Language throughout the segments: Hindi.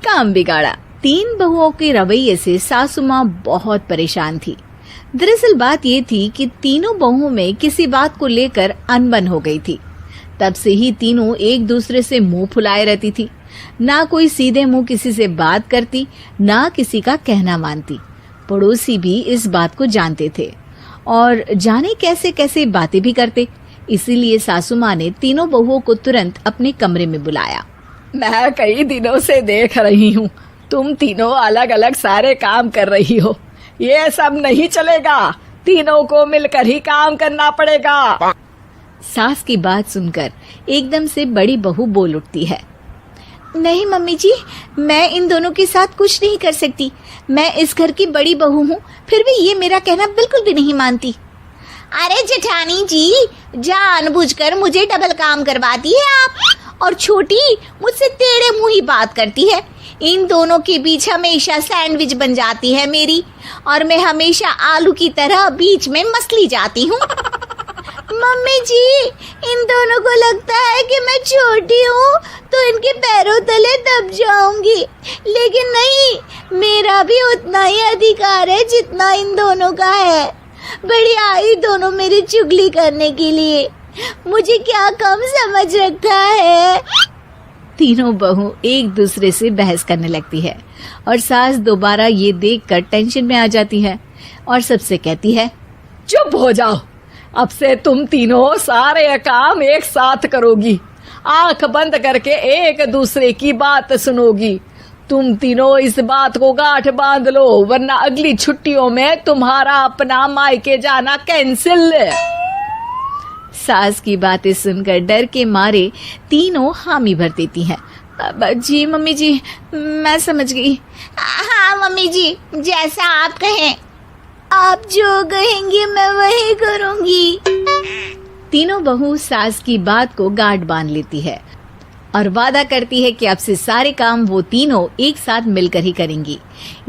काम बिगाड़ा। 3 बहुओं के रवैये से सासू माँ बहुत परेशान थी। दरअसल बात ये थी कि तीनों बहुओं में किसी बात को लेकर अनबन हो गई थी। तब से ही तीनों एक दूसरे से मुंह फुलाए रहती थी। ना कोई सीधे मुंह किसी से बात करती, ना किसी का कहना मानती। पड़ोसी भी इस बात को जानते थे और जाने कैसे कैसे बातें भी करते। इसीलिए सासू माँ ने तीनों बहुओं को तुरंत अपने कमरे में बुलाया। मैं कई दिनों से देख रही हूँ, तुम तीनों अलग अलग सारे काम कर रही हो। ये सब नहीं चलेगा, तीनों को मिलकर ही काम करना पड़ेगा। सास की बात सुनकर एकदम से बड़ी बहू बोल उठती है। नहीं मम्मी जी, मैं इन दोनों के साथ कुछ नहीं कर सकती। मैं इस घर की बड़ी बहू हूँ, फिर भी ये मेरा कहना बिल्कुल भी नहीं मानती। अरे जेठानी जी, जानबूझकर मुझे डबल काम करवाती है आप, और छोटी मुझसे टेढ़े मुंह ही बात करती है। इन दोनों के बीच हमेशा सैंडविच बन जाती है मेरी, और मैं हमेशा आलू की तरह बीच में मसली जाती हूँ। मम्मी जी, इन दोनों को लगता है कि मैं छोटी हूँ तो इनके पैरों तले दब जाऊंगी, लेकिन नहीं, मेरा भी उतना ही अधिकार है जितना इन दोनों का है। बड़ी आई दोनों मेरी चुगली करने के लिए, मुझे क्या कम समझ रखा है। तीनों बहू एक दूसरे से बहस करने लगती है और सास दोबारा ये देखकर टेंशन में आ जाती है और सबसे कहती है, चुप हो जाओ, अब से तुम तीनों सारे काम एक साथ करोगी, आंख बंद करके एक दूसरे की बात सुनोगी। तुम तीनों इस बात को गांठ बांध लो, वरना अगली छुट्टियों में तुम्हारा अपना मायके जाना कैंसिल। सास की बातें सुनकर डर के मारे तीनों हामी भर देती हैं। जी मम्मी जी, मैं समझ गई। हाँ मम्मी जी, जैसा आप कहें। आप जो कहेंगी मैं वही करूंगी। तीनों बहू सास की बात को गांठ बांध लेती है और वादा करती है कि अब से सारे काम वो तीनों एक साथ मिलकर ही करेंगी।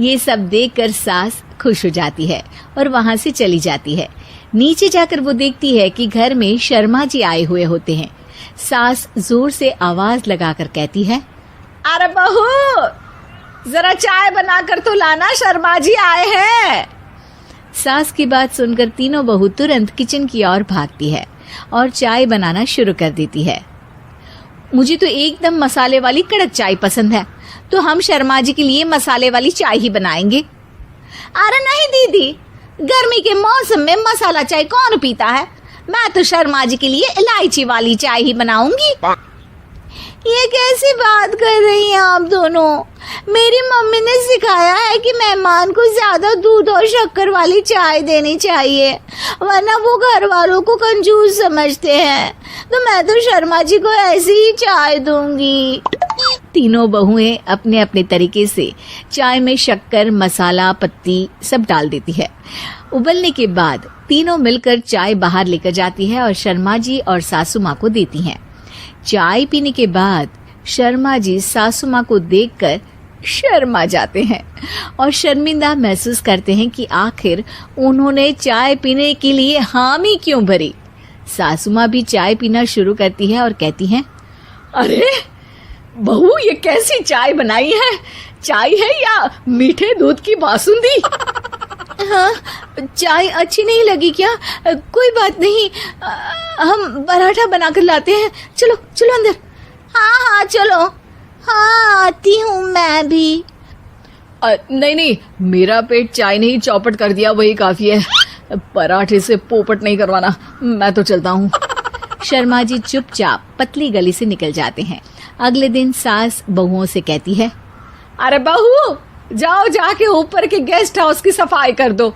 ये सब देखकर सास खुश हो जाती है और वहाँ से चली जाती है। नीचे जाकर वो देखती है कि घर में शर्मा जी आए हुए होते हैं। सास जोर से आवाज लगाकर कहती है, अरे बहू, जरा चाय बनाकर तो लाना, शर्मा जी आए हैं। सास की बात सुनकर तीनों बहू तुरंत किचन की ओर भागती है और चाय बनाना शुरू कर देती है। मुझे तो एकदम मसाले वाली कड़क चाय पसंद है, तो हम शर्मा जी के लिए मसाले वाली चाय ही बनाएंगे। अरे नहीं दीदी, गर्मी के मौसम में मसाला चाय कौन पीता है? मैं तो शर्मा जी के लिए इलायची वाली चाय ही बनाऊंगी। ये कैसी बात कर रही हैं आप दोनों? मेरी मम्मी ने सिखाया है कि मेहमान को ज्यादा दूध और शक्कर वाली चाय देनी चाहिए, वरना वो घर वालों को कंजूस समझते हैं। तो मैं तो शर्मा जी को ऐसी ही चाय दूंगी। तीनों बहुएं अपने अपने तरीके से चाय में शक्कर, मसाला, पत्ती सब डाल देती है। उबलने के बाद तीनों मिलकर चाय बाहर लेकर जाती है और शर्मा जी और सासू माँ को देती हैं। चाय पीने के बाद शर्मा जी सासू माँ को देखकर शर्मा जाते हैं और शर्मिंदा महसूस करते हैं कि आखिर उन्होंने चाय पीने के लिए हामी क्यों भरी। सासू माँ भी चाय पीना शुरू करती है और कहती हैं, अरे बहू, ये कैसी चाय बनाई है? चाय है या मीठे दूध की बासुंदी? हाँ, चाय अच्छी नहीं लगी क्या? कोई बात नहीं, हम पराठा बनाकर लाते हैं। चलो चलो अंदर। हाँ चलो। हाँ, आती हूँ मैं भी। नहीं, मेरा पेट चाय नहीं चौपट कर दिया, वही काफी है। पराठे से पोपट नहीं करवाना, मैं तो चलता हूँ। शर्मा जी चुपचाप पतली गली से निकल जाते हैं। अगले दिन सास बहुओं से कहती है, अरे बहू, जाओ जाके ऊपर के गेस्ट हाउस की सफाई कर दो।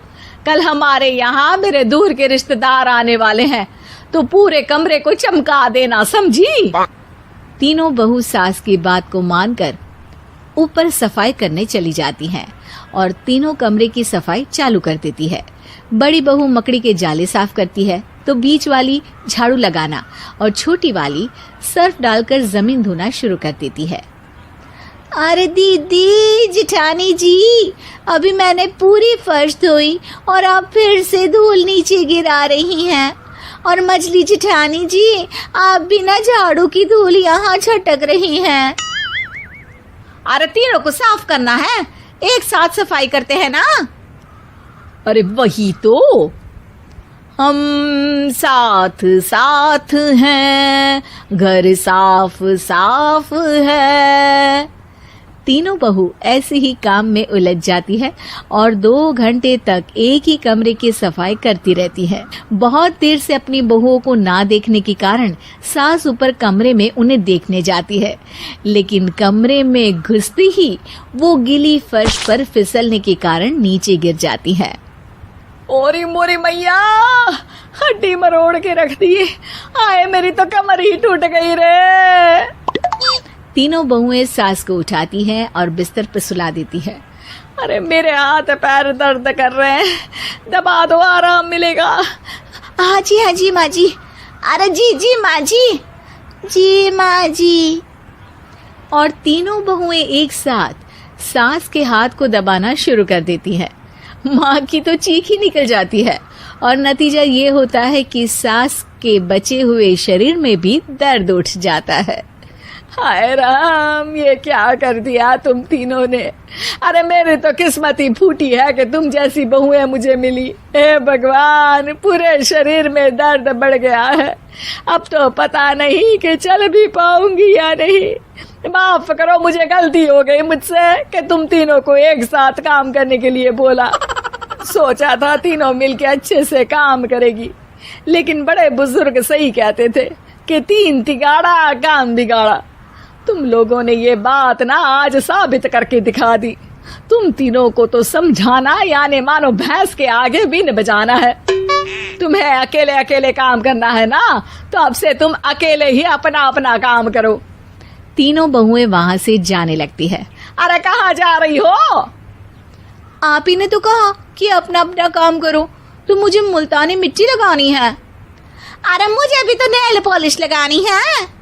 कल हमारे यहाँ मेरे दूर के रिश्तेदार आने वाले हैं, तो पूरे कमरे को चमका देना, समझी? तीनों बहू सास की बात को मानकर ऊपर सफाई करने चली जाती हैं और तीनों कमरे की सफाई चालू कर देती है। बड़ी बहू मकड़ी के जाले साफ करती है, तो बीच वाली झाड़ू लगाना और छोटी वाली सर्फ डालकर जमीन धोना शुरू कर देती है। अरे दीदी, जेठानी जी, अभी मैंने पूरी फर्श धोई और आप फिर से धूल नीचे गिरा रही हैं। और मछली जेठानी जी, आप बिना झाड़ू की धूल यहाँ छटक रही हैं। अरे तीनों को साफ करना है, एक साथ सफाई करते हैं ना। अरे वही तो, हम साथ साथ हैं, घर साफ साफ है। तीनों बहू ऐसे ही काम में उलझ जाती है और 2 घंटे तक एक ही कमरे की सफाई करती रहती है। बहुत देर से अपनी बहुओं को ना देखने के कारण सास ऊपर कमरे में उन्हें देखने जाती है, लेकिन कमरे में घुसती ही वो गीली फर्श पर फिसलने के कारण नीचे गिर जाती है। ओरी मोरी मैया, हड्डी मरोड़ के रख दी। आए मेरी तो कमर ही टूट गई रे। तीनों बहुएं सास को उठाती हैं और बिस्तर पर सुला देती है। अरे मेरे हाथ पैर दर्द कर रहे हैं, दबा दो, आराम मिलेगा। हाँ जी माँ जी। अरे जी माँ जी, जी माँ जी। और तीनों बहुएं एक साथ सास के हाथ को दबाना शुरू कर देती हैं। माँ की तो चीख ही निकल जाती है और नतीजा ये होता है कि सास के बचे हुए शरीर में भी दर्द उठ जाता है। हाय राम, ये क्या कर दिया तुम तीनों ने। अरे मेरी तो किस्मत ही फूटी है कि तुम जैसी बहुएं मुझे मिली। हे भगवान, पूरे शरीर में दर्द बढ़ गया है। अब तो पता नहीं कि चल भी पाऊंगी या नहीं। माफ करो, मुझे गलती हो गई मुझसे कि तुम तीनों को एक साथ काम करने के लिए बोला। सोचा था तीनों मिलके अच्छे से काम करेगी, लेकिन बड़े बुजुर्ग सही कहते थे कि 3 तिगाड़ा काम बिगाड़ा। तुम लोगों ने ये बात ना आज साबित करके दिखा दी। तुम तीनों को तो समझाना यानी मानो भैंस के आगे बीन बजाना है। तुम्हें अकेले अकेले काम करना है ना, तो अब से तुम अकेले ही अपना अपना काम करो। तीनों बहुएं वहां से जाने लगती है। अरे कहाँ जा रही हो? आप ही ने तो कहा कि अपना अपना काम करो, तो मुझे मुल्तानी मिट्टी लगानी है। अरे मुझे भी तो नेल पॉलिश लगानी है।